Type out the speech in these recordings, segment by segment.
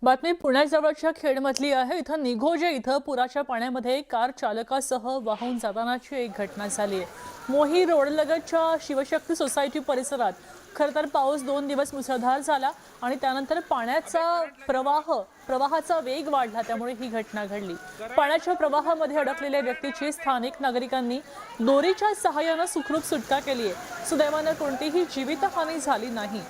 बातमी पुण्याजवळच्या खेडमधली आहे। इथं निघोजे इथं पुराच्या पाण्यामध्ये कार चालकासह वाहून जातानाची एक घटना झाली आहे। मोही रोडलगतच्या शिवशक्ती सोसायटी परिसरात खरं तर पाऊस 2 दिवस मुसळधार झाला आणि त्यानंतर प्रवाहाचा वेग वाढला, त्यामुळे ही घटना घडली। पाण्याच्या प्रवाहामध्ये अडकलेल्या व्यक्तीची स्थानिक नागरिकांनी दोरीच्या सहाय्याने सुखरूप सुटका केली आहे। सुदैवाने कोणतीही जीवितहानी झाली नाही।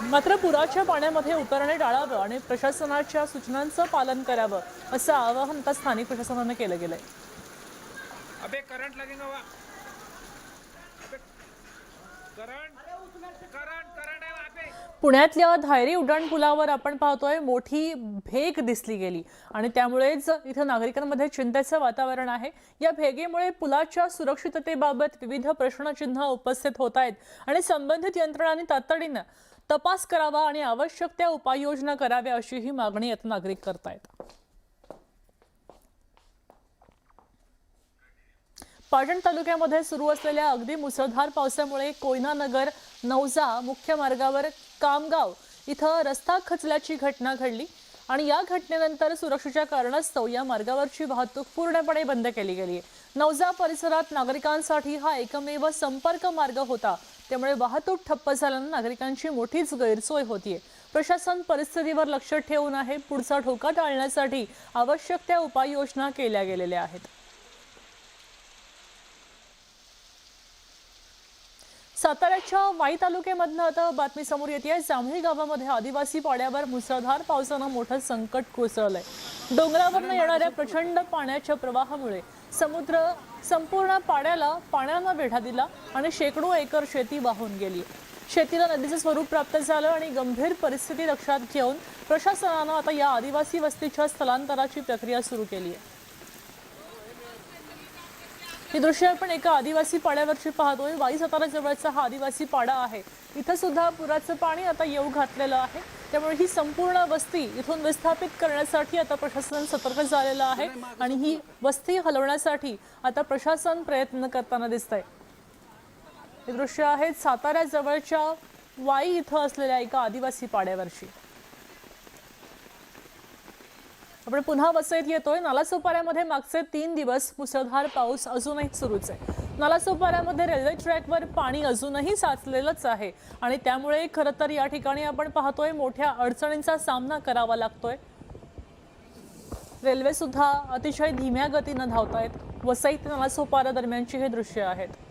मात्र पुराच्या पाण्यामध्ये उतरणे टाळावं आणि प्रशासनाच्या सूचनांचं पालन करावं असं आवाहन आता स्थानिक प्रशासनाने केलं गेलंय। अबे करंट लगेगा अबे करंट करंट है वहां पे। पुण्यातल्या धायरी उड्डाणपुलावर आपण पाहतोय मोठी भेग दिसली गेली आणि त्यामुळेच इथं नागरिकांमध्ये चिंतेचं वातावरण आहे। या भेगेमुळे पुलाच्या सुरक्षिततेबाबत विविध प्रश्नचिन्ह उपस्थित होत आहेत आणि संबंधित यंत्रणांनी तातडीने तपास करावा आणि आवश्यक त्या उपाययोजना कराव्या अशी ही मागणी आता नागरिक करतायत। पाटण तालुक्यामध्ये सुरू असलेल्या अगदी मुसळधार पावसामुळे कोयना नगर नौजा मुख्य मार्गावर कामगाव इथं रस्ता खचल्याची घटना घडली आणि या घटनेनंतर सुरक्षेच्या कारणास्तव या मार्गावरची वाहतूक पूर्णपणे बंद केली गेली आहे। नौजा परिसरात नागरिकांसाठी हा एकमेव संपर्क मार्ग होता, त्यामुळे वाहतूक ठप्प झाल्याने नागरिकांची मोठीच गैरसोय होतीये। प्रशासन परिस्थितीवर लक्ष ठेवून आहे। पुढचा धोका टाळण्यासाठी आवश्यक त्या उपाययोजना केल्या गेलेल्या आहेत। साताऱ्याच्या वाई तालुक्यामधून आता बातमी समोर येते। जांभळी गावामध्ये आदिवासी पाड्यावर मुसळधार पावसानं मोठं संकट कोसळलंय। डोंगरावरून येणाऱ्या प्रचंड पाण्याच्या प्रवाहामुळे समुद्र संपूर्ण पाण्यानं वेढा दिला आणि शेकडो एकर शेती वाहून गेली। शेतीला नदीचं स्वरूप प्राप्त झालं आणि गंभीर परिस्थिती लक्षात घेऊन प्रशासनानं आता या आदिवासी वस्तीच्या स्थलांतराची प्रक्रिया सुरू केली आहे। ही दृश्य आपण एका आदिवासी पाड्यावरची पाहतोय। वाई सातारा जवळचा हा आदिवासी पाडा आहे। इथं सुद्धा पुराचं पाणी आता येऊ घातलेलं आहे, त्यामुळे ही संपूर्ण वस्ती इथून विस्थापित करण्यासाठी आता प्रशासन सतर्क झालेलं आहे आणि ही वस्ती हलवण्यासाठी आता प्रशासन प्रयत्न करताना दिसतंय। हे दृश्य आहे सातारा जवळच्या वाई इथं असलेल्या एका आदिवासी पाड्यावरची। आपण पुन्हा वसईत येतोय। नालासोपाऱ्यामध्ये मागचे 3 दिवस मुसळधार पाऊस अजूनही सुरूच आहे। नालासोपाऱ्यामध्ये रेल्वे ट्रॅकवर पाणी अजूनही साचलेलंच आहे आणि त्यामुळे खरं तर या ठिकाणी आपण पाहतोय मोठ्या अडचणींचा सामना करावा लागतोय। रेल्वे सुद्धा अतिशय धीम्या गतीने धावतायत। वसई ते नालासोपारा दरम्यानची हे दृश्य आहेत।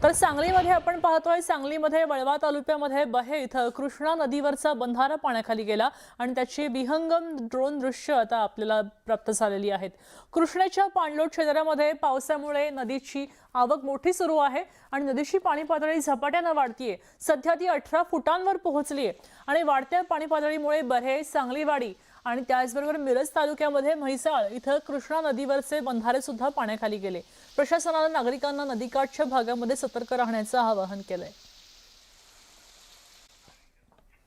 तर सांगलीमध्ये आपण पाहतोय, सांगलीमध्ये वळवा तालुक्यामध्ये बहे इथं कृष्णा नदीवरचा बंधारा पाण्याखाली गेला आणि त्याची विहंगम ड्रोन दृश्य आता आपल्याला प्राप्त झालेली आहेत। कृष्णेच्या पाणलोट क्षेत्रामध्ये पावसामुळे नदीची आवक मोठी सुरू आहे आणि नदीची पाणी पातळी झपाट्याने वाढतीये। सध्या ती 18 फुटांवर पोहोचली आहे आणि वाढत्या पाणी पातळीमुळे बहे, सांगलीवाडी आणि त्याचबरोबर मिरज तालुक्यामध्ये म्हैसाळ इथं कृष्णा नदीवरचे बंधारे सुद्धा पाण्याखाली गेले। प्रशासनाने नागरिकांना नदीकाठच्या भागामध्ये सतर्क राहण्याचं आवाहन केलंय।